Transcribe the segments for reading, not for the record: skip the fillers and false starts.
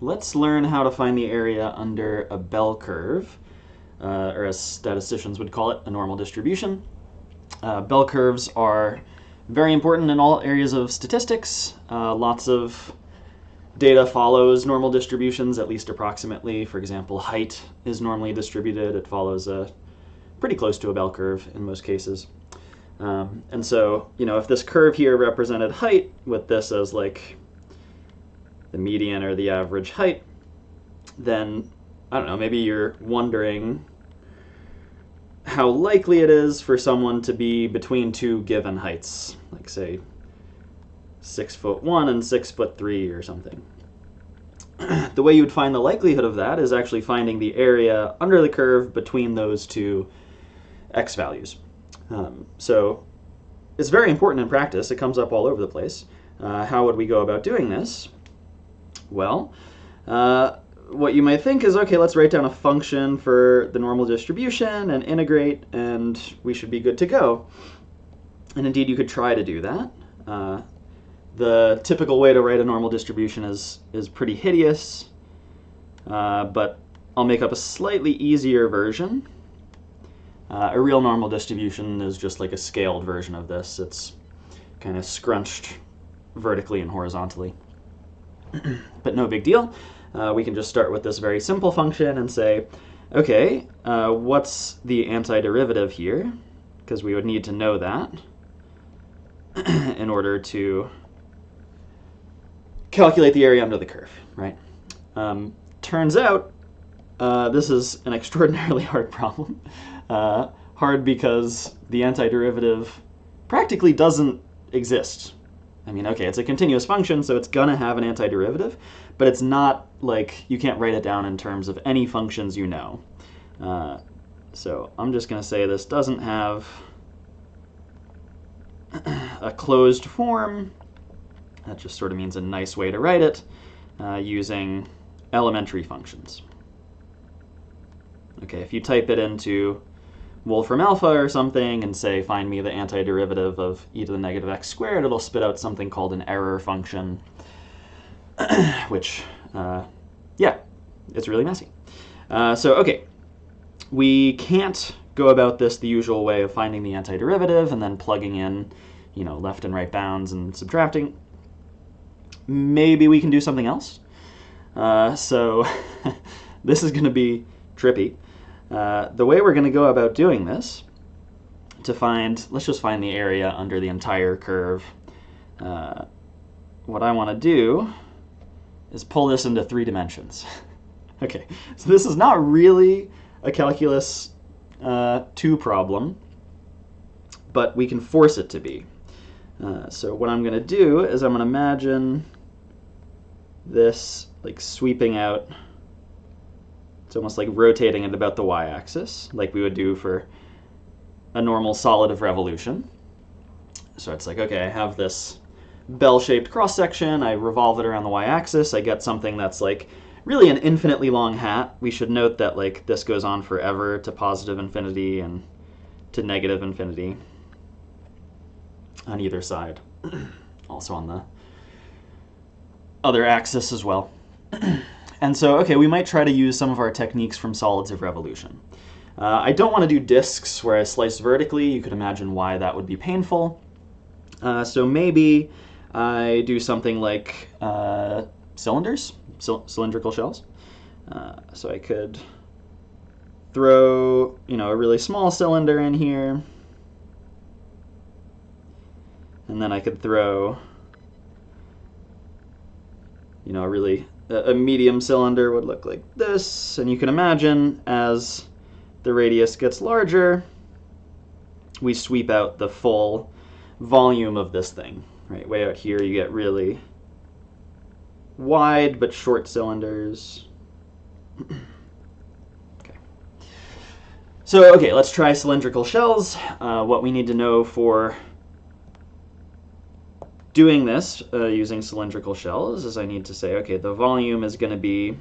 let's learn how to find the area under a bell curve, or as statisticians would call it, a normal distribution. Bell curves are very important in all areas of statistics. Lots of data follows normal distributions, at least approximately. For example, height is normally distributed. It follows pretty close to a bell curve in most cases. And so, if this curve here represented height with this as like the median or the average height, then, I don't know, maybe you're wondering how likely it is for someone to be between two given heights, like say 6'1" and 6'3" or something. The way you would find the likelihood of that is actually finding the area under the curve between those two x values. So it's very important in practice. It comes up all over the place. How would we go about doing this? Well, what you might think is, okay, let's write down a function for the normal distribution and integrate, and we should be good to go. And indeed, you could try to do that. The typical way to write a normal distribution is pretty hideous, but I'll make up a slightly easier version. A real normal distribution is just like a scaled version of this. It's kind of scrunched vertically and horizontally. But no big deal. We can just start with this very simple function and say, okay, what's the antiderivative here? Because we would need to know that in order to calculate the area under the curve, right? Turns out this is an extraordinarily hard problem. Hard because the antiderivative practically doesn't exist. I mean, okay, it's a continuous function, so it's gonna have an antiderivative, but it's not like you can't write it down in terms of any functions you know. So I'm just gonna say this doesn't have a closed form. That just sort of means a nice way to write it using elementary functions. Okay, if you type it into Wolfram alpha or something and say, find me the antiderivative of e to the negative x squared, it'll spit out something called an error function, which, yeah, it's really messy. So, okay, we can't go about this the usual way of finding the antiderivative and then plugging in, left and right bounds and subtracting. Maybe we can do something else. So this is going to be trippy. The way we're going to go about doing this, let's just find the area under the entire curve. What I want to do is pull this into 3 dimensions. Okay, so this is not really a calculus 2 problem, but we can force it to be. So what I'm going to do is I'm going to imagine this like sweeping out. It's almost like rotating it about the y-axis, like we would do for a normal solid of revolution. So it's like, okay, I have this bell-shaped cross-section, I revolve it around the y-axis, I get something that's like really an infinitely long hat. We should note that like this goes on forever to positive infinity and to negative infinity on either side. Also on the other axis as well. And so, okay, we might try to use some of our techniques from solids of revolution. I don't want to do disks where I slice vertically. You could imagine why that would be painful. So maybe I do something like cylinders, cylindrical shells. So I could throw, a really small cylinder in here. And then I could throw, a medium cylinder would look like this. And you can imagine as the radius gets larger, we sweep out the full volume of this thing. Right, way out here you get really wide but short cylinders. Okay. So, okay, let's try cylindrical shells. What we need to know for doing this using cylindrical shells is I need to say, okay, the volume is going to be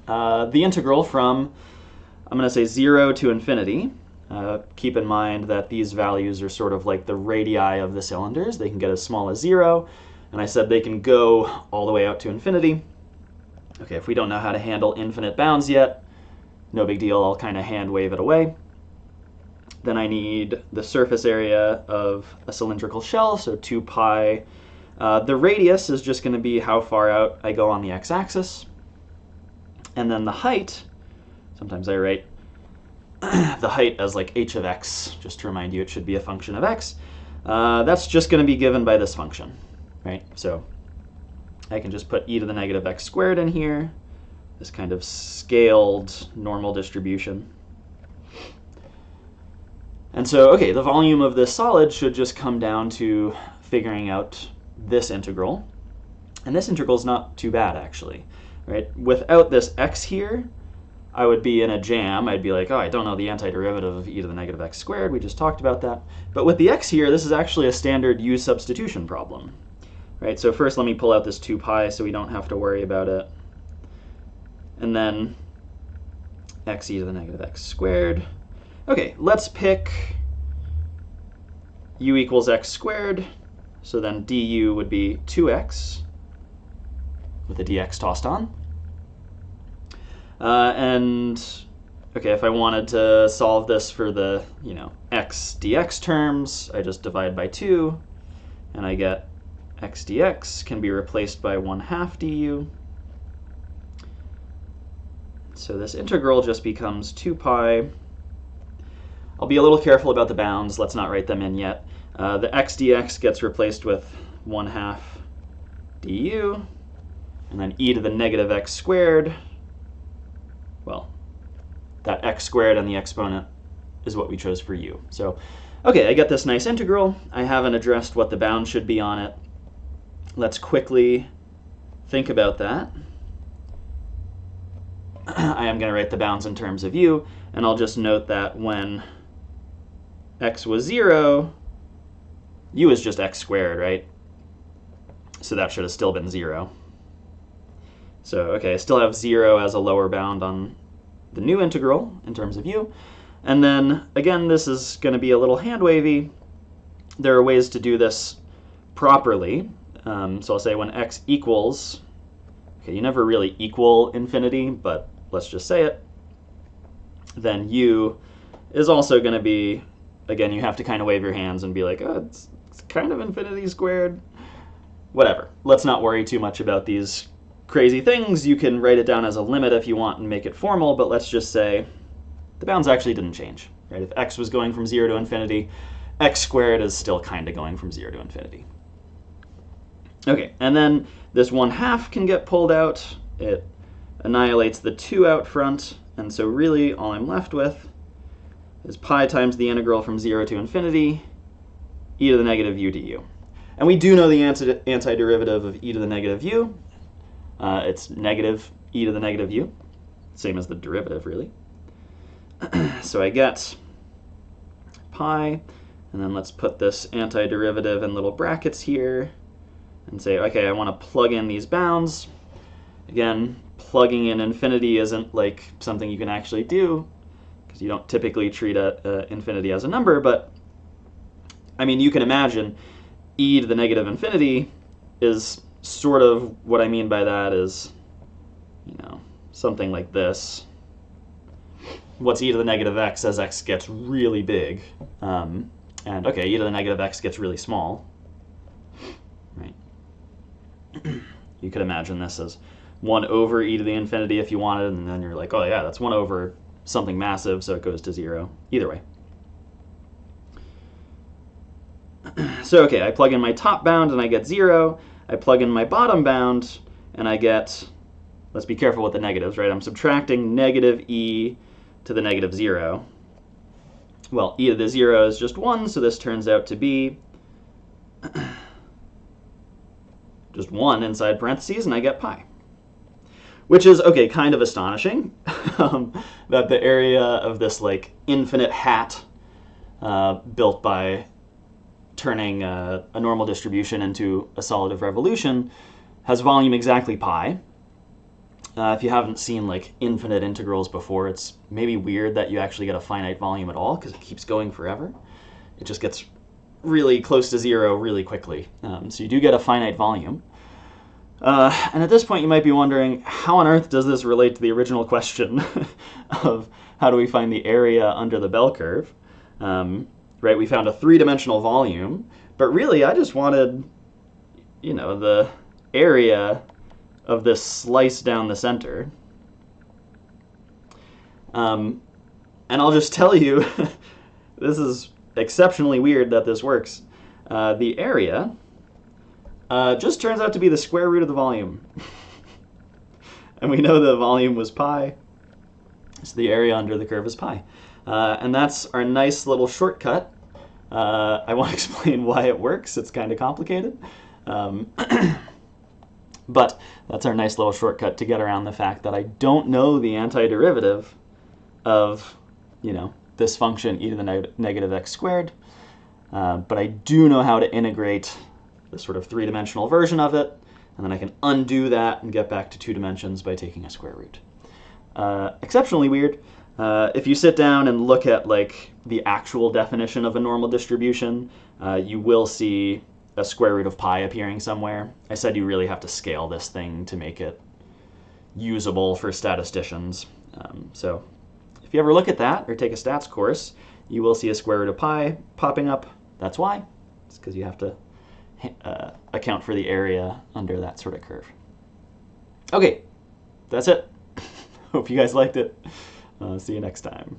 the integral from, I'm going to say 0 to infinity. Keep in mind that these values are sort of like the radii of the cylinders. They can get as small as 0, and I said they can go all the way out to infinity. Okay, if we don't know how to handle infinite bounds yet, no big deal, I'll kind of hand wave it away. Then I need the surface area of a cylindrical shell, so 2 pi. The radius is just going to be how far out I go on the x-axis. And then the height, sometimes I write the height as like h of x, just to remind you it should be a function of x. That's just going to be given by this function, right? So I can just put e to the negative x squared in here, this kind of scaled normal distribution. And so, okay, the volume of this solid should just come down to figuring out this integral. And this integral is not too bad, actually, right? Without this x here, I would be in a jam. I'd be like, oh, I don't know the antiderivative of e to the negative x squared. We just talked about that. But with the x here, this is actually a standard U substitution problem, right? So first, let me pull out this 2 pi so we don't have to worry about it. And then x e to the negative x squared. Okay, let's pick u equals x squared. So then du would be 2x with a dx tossed on. And okay, if I wanted to solve this for the x dx terms, I just divide by 2, and I get x dx can be replaced by 1/2 du. So this integral just becomes 2 pi. I'll be a little careful about the bounds. Let's not write them in yet. The x dx gets replaced with 1/2 du, and then e to the negative x squared. Well, that x squared and the exponent is what we chose for u. So, okay, I get this nice integral. I haven't addressed what the bound should be on it. Let's quickly think about that. I am going to write the bounds in terms of u, and I'll just note that when x was 0, u is just x squared, right? So that should have still been 0. So, okay, I still have 0 as a lower bound on the new integral in terms of u. And then, again, this is going to be a little hand-wavy. There are ways to do this properly. So I'll say when x equals, okay, you never really equal infinity, but let's just say it. Then u is also going to be, again, you have to kind of wave your hands and be like, oh, it's kind of infinity squared. Whatever. Let's not worry too much about these crazy things. You can write it down as a limit if you want and make it formal, but let's just say the bounds actually didn't change, right? If x was going from 0 to infinity, x squared is still kind of going from 0 to infinity. Okay, and then this 1/2 can get pulled out. It annihilates the 2 out front, and so really all I'm left with is pi times the integral from 0 to infinity, e to the negative u du. And we do know the antiderivative of e to the negative u. It's negative e to the negative u, same as the derivative, really. So I get pi, and then let's put this antiderivative in little brackets here, and say, okay, I want to plug in these bounds. Again, plugging in infinity isn't like something you can actually do, because you don't typically treat infinity as a number, but I mean, you can imagine e to the negative infinity is sort of what I mean by that is, something like this. What's e to the negative x as x gets really big? And okay, e to the negative x gets really small, right? You could imagine this as 1 over e to the infinity if you wanted, and then you're like, oh yeah, that's 1 over something massive, so it goes to 0. Either way. So okay, I plug in my top bound and I get 0. I plug in my bottom bound and I get, let's be careful with the negatives, right? I'm subtracting negative e to the negative 0. Well, e to the 0 is just 1, so this turns out to be just 1 inside parentheses, and I get pi. Which is, okay, kind of astonishing that the area of this like infinite hat built by turning a normal distribution into a solid of revolution has volume exactly pi. If you haven't seen like infinite integrals before, it's maybe weird that you actually get a finite volume at all because it keeps going forever. It just gets really close to 0 really quickly. So you do get a finite volume. And at this point, you might be wondering, how on earth does this relate to the original question of how do we find the area under the bell curve? Right, we found a three-dimensional volume, but really I just wanted, the area of this slice down the center. And I'll just tell you, this is exceptionally weird that this works. The area just turns out to be the square root of the volume. And we know the volume was pi, so the area under the curve is pi. And that's our nice little shortcut. I won't explain why it works. It's kind of complicated. But that's our nice little shortcut to get around the fact that I don't know the antiderivative of, this function e to the negative x squared. But I do know how to integrate the sort of three-dimensional version of it, and then I can undo that and get back to 2 dimensions by taking a square root. Exceptionally weird. If you sit down and look at the actual definition of a normal distribution, you will see a square root of pi appearing somewhere. I said you really have to scale this thing to make it usable for statisticians. So if you ever look at that or take a stats course, you will see a square root of pi popping up. That's why. It's because you have to account for the area under that sort of curve. Okay, that's it. Hope you guys liked it. See you next time.